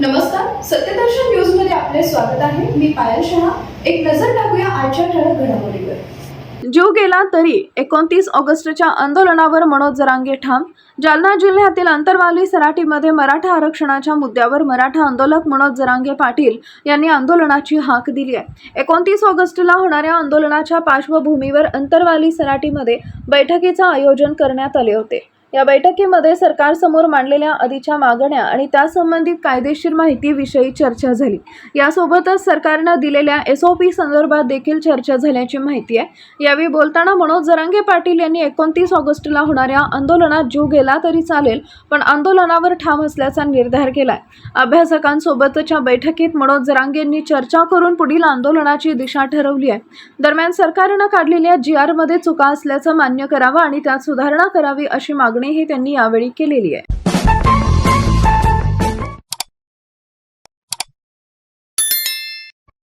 नमस्कार, सत्यदर्शन न्यूज मध्ये आपले स्वागत आहे. मी पायल शहा. एक नजर टाकूया आजच्या ठळक घडामोडीवर. जीव गेला तरी 29 ऑगस्टच्या आंदोलनावर मनोज जरांगे ठाम. जालना जिल्ह्यातील अंतरवाली सराटीमध्ये मराठा आरक्षणाच्या मुद्द्यावर मराठा आंदोलक मनोज जरांगे पाटील यांनी आंदोलनाची हाक दिली आहे. 29 ऑगस्टला होणाऱ्या आंदोलनाच्या पार्श्वभूमीवर अंतरवाली सराटीमध्ये बैठकीचे आयोजन करण्यात आले होते. या बैठकीमध्ये सरकारसमोर मांडलेल्या आधीच्या मागण्या आणि त्यासंबंधित कायदेशीर माहितीविषयी चर्चा झाली. यासोबतच सरकारने दिलेल्या SOP संदर्भात देखील चर्चा झाल्याची माहिती आहे. यावेळी बोलताना मनोज जरांगे पाटील यांनी 29 ऑगस्टला होणाऱ्या आंदोलनात जीव गेला तरी चालेल, पण आंदोलनावर ठाम असल्याचा निर्धार केलाय. अभ्यासकांसोबतच्या बैठकीत मनोज जरांगेंनी चर्चा करून पुढील आंदोलनाची दिशा ठरवली आहे. दरम्यान सरकारने काढलेल्या GR मध्ये चुका असल्याचं मान्य करावं आणि त्यात सुधारणा करावी अशी मागणीही त्यांनी यावेळी केलेली आहे.